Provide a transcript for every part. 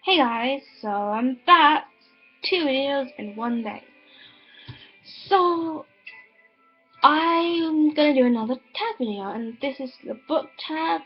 Hey guys, so I'm back. 2 videos in one day. So I'm gonna do another tag video, and this is the book tag.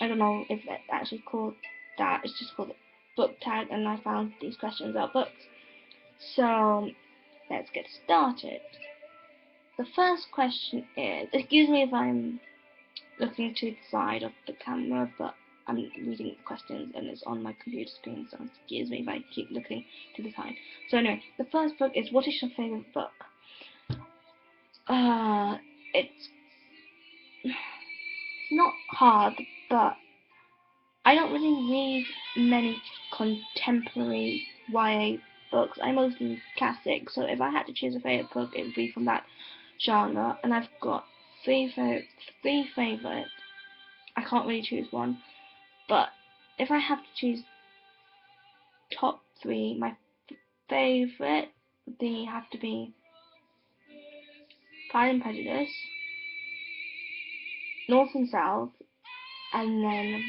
I don't know if it's actually called that. It's just called the book tag, and I found these questions about books. So let's get started. The first question is, excuse me if I'm looking to the side of the camera, but I'm reading the questions and it's on my computer screen, so excuse me if I keep looking to the side. So anyway, the first book is, what is your favourite book? It's not hard, but I don't really read many contemporary YA books. I mostly read classics, so if I had to choose a favourite book, it would be from that genre, and I've got three favourite. I can't really choose one, but if I have to choose top three, my favourite, they have to be Pride and Prejudice, North and South, and then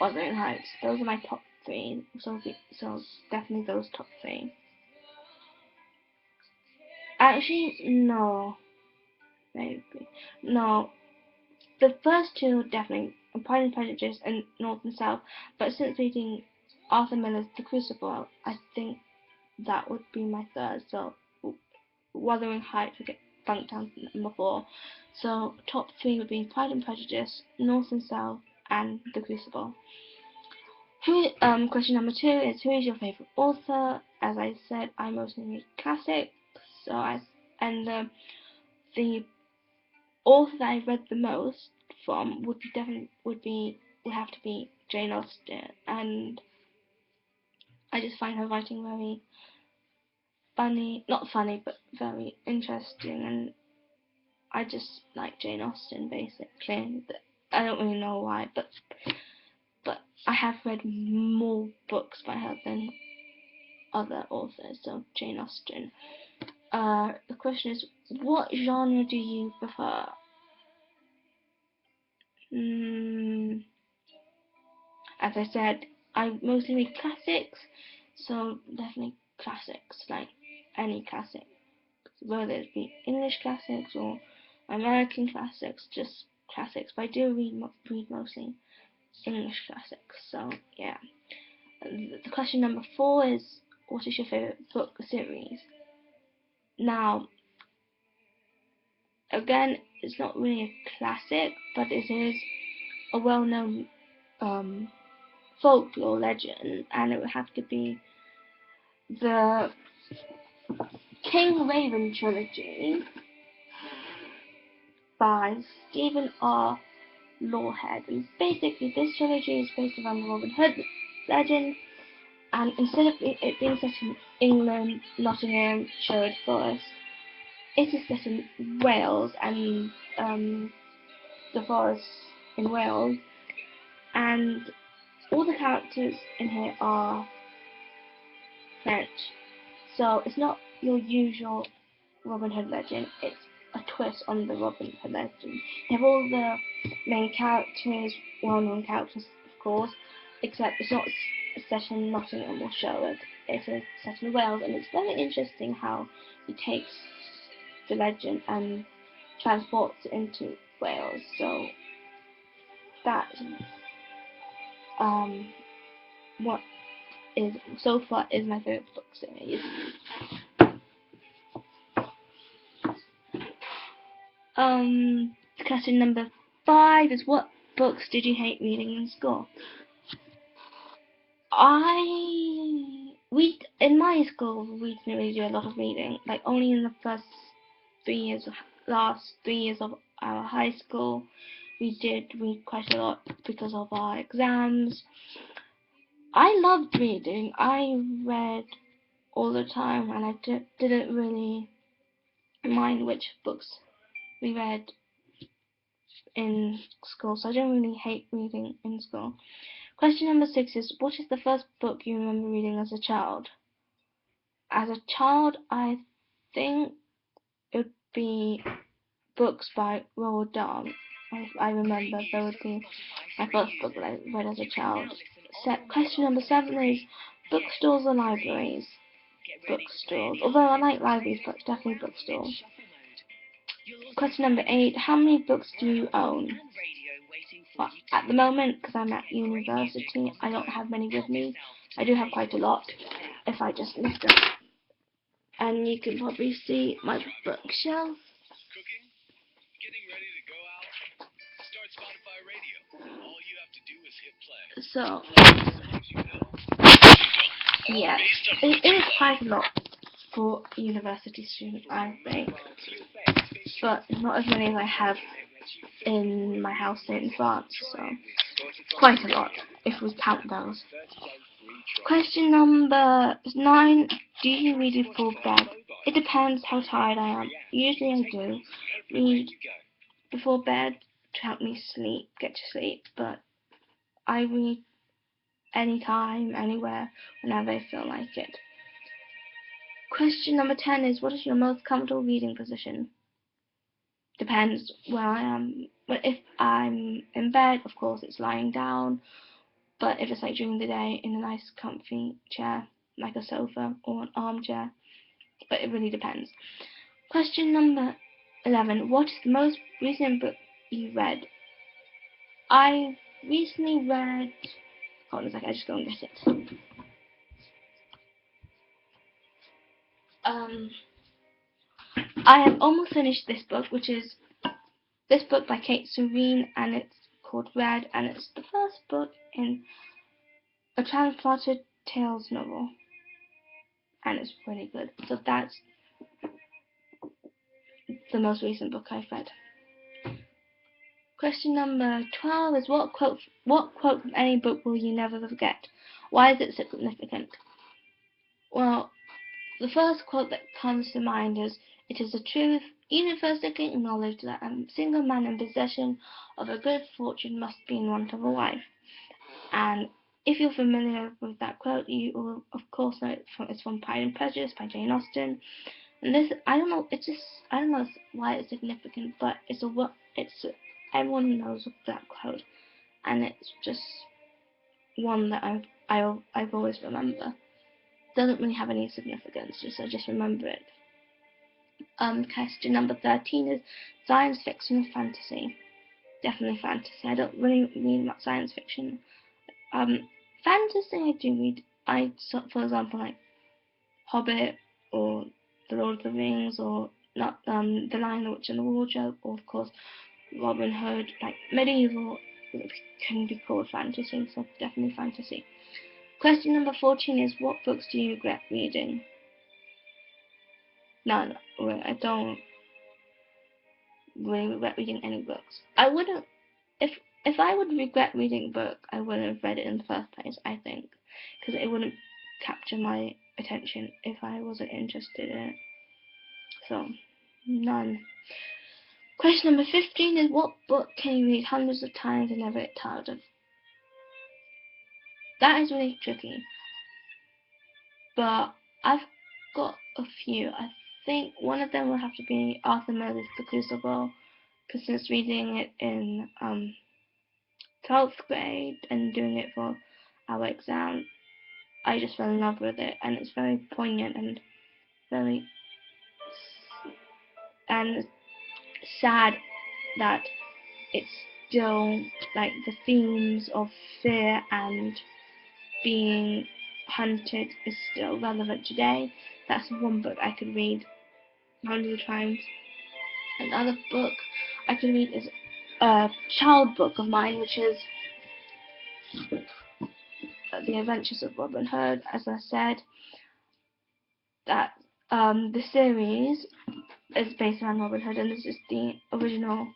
Wuthering Heights. Those are my top three, so definitely those top three. Actually, no, maybe, no. The first two definitely, Pride and Prejudice and North and South, but since reading Arthur Miller's The Crucible, I think that would be my third, so Wuthering Heights would get bumped down to number 4. So top 3 would be Pride and Prejudice, North and South, and The Crucible. Question number 2 is, who is your favourite author? As I said, I mostly read classics, and the author that I read the most from would have to be Jane Austen, and I just find her writing very funny, not funny, but very interesting, and I just like Jane Austen basically. I don't really know why, but I have read more books by her than other authors, so Jane Austen. The question is, what genre do you prefer? As I said, I mostly read classics, so definitely classics, like any classic, whether it be English classics or American classics, just classics. But I do read mostly English classics, so yeah. The question number 4 is, what is your favourite book series? Now, again, it's not really a classic, but it is a well-known folklore legend, and it would have to be the King Raven trilogy by Stephen R. Lawhead. And basically, this trilogy is based around the Robin Hood legend, and instead of it being set in England, Nottingham, Sherwood Forest, it is set in Wales and the forests in Wales, and all the characters in here are French. So it's not your usual Robin Hood legend, it's a twist on the Robin Hood legend. You have all the main characters, well-known characters, of course, except it's not set in Nottingham or Sherwood. It is set in Wales, and it's very interesting how he takes the legend and transports it into Wales. So that what is so far is my favorite book series. Question number 5 is, what books did you hate reading in school? In my school we didn't really do a lot of reading. Like, only in the last 3 years of our high school we did read quite a lot because of our exams. I loved reading. I read all the time, and I didn't really mind which books we read in school, so I don't really hate reading in school. Question number 6 is, what is the first book you remember reading as a child? As a child, I think it would be books by Roald Dahl. I remember those being my first book that I read as a child. Question number 7 is bookstores or libraries? Bookstores. Although I like libraries, but definitely bookstores. Question number 8. How many books do you own? Well, at the moment, because I'm at university, I don't have many with me. I do have quite a lot, if I just lift them. And you can probably see my bookshelf. So, yeah, it is quite a lot for a university student, I think. But not as many as I have in my house in France, so quite a lot if we count those. Question number 9. Do you read before bed? It depends how tired I am. Usually I do read before bed to help me get to sleep, but I read anytime, anywhere, whenever I feel like it. Question number 10 is, what is your most comfortable reading position? Depends where I am. But if I'm in bed, of course it's lying down. But if it's like during the day, in a nice comfy chair, like a sofa or an armchair. But it really depends. Question number 11. What is the most recent book you read? I recently read... Hold on a second, I just go and get it. I have almost finished this book, which is this book by Kate Serene, and it's called Red, and it's the first book in a Transplanted Tales novel, and it's really good. So that's the most recent book I've read. Question number 12 is, what quote from any book will you never forget? Why is it so significant? Well, the first quote that comes to mind is, "It is the truth, universally acknowledged, that a single man in possession of a good fortune must be in want of a wife." And if you're familiar with that quote, you will of course know it's from Pride and Prejudice by Jane Austen. And this, I don't know why it's significant, but everyone knows that quote, and it's just one that I've always remember. Doesn't really have any significance, I just remember it. Question number 13 is science fiction or fantasy? Definitely fantasy. I don't really read much science fiction. Fantasy I do read. For example, like Hobbit or The Lord of the Rings, or not The Lion, the Witch and the Wardrobe, or of course Robin Hood. Like medieval can be called fantasy, so definitely fantasy. Question number 14 is, what books do you regret reading? No, I don't really regret reading any books. I wouldn't, if I would regret reading a book, I wouldn't have read it in the first place, I think, because it wouldn't capture my attention if I wasn't interested in it. So, none. Question number 15 is, what book can you read hundreds of times and never get tired of? That is really tricky, but I've got a few. I think one of them will have to be Arthur Miller's The Crucible, because since reading it in 12th grade and doing it for our exam, I just fell in love with it, and it's very poignant and very sad that it's still, like, the themes of fear and being hunted is still relevant today. That's one book I could read hundreds of times. Another book I could read is a child book of mine, which is The Adventures of Robin Hood. As I said, that the series is based around Robin Hood, and this is the original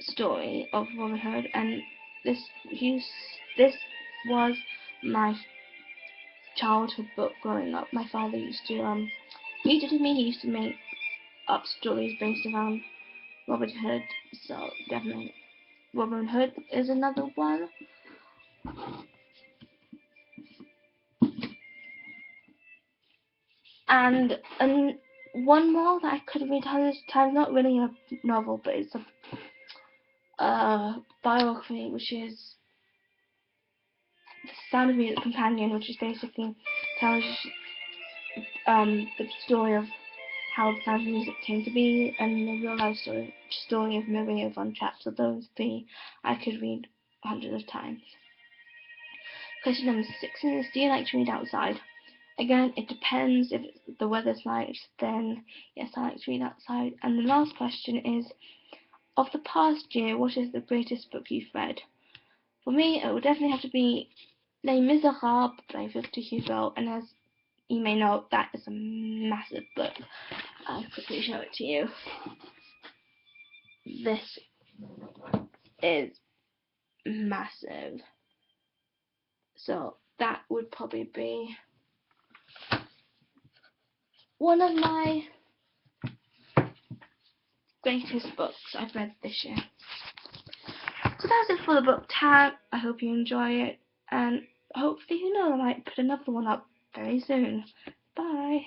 story of Robin Hood, and this was my childhood book growing up. My father used to read it to me. He used to make up stories based around Robin Hood, so definitely Robin Hood is another one. And one more that I could read hundreds of times, not really a novel, but it's biography, which is The Sound of Music Companion, which is basically tells the story of how The Sound of Music came to be, and the real life story of Maria von Trapp. So those three I could read hundreds of times. Question number 6 is, do you like to read outside? Again, it depends. If the weather's nice, then yes, I like to read outside. And the last question is, of the past year, what is the greatest book you've read? For me, it would definitely have to be Les Miserables by Victor Hugo, and as you may know, that is a massive book. I'll quickly show it to you. This is massive. So that would probably be one of my greatest books I've read this year. So that's it for the book tag. I hope you enjoy it, and hopefully, who knows, I might put another one up very soon. Bye.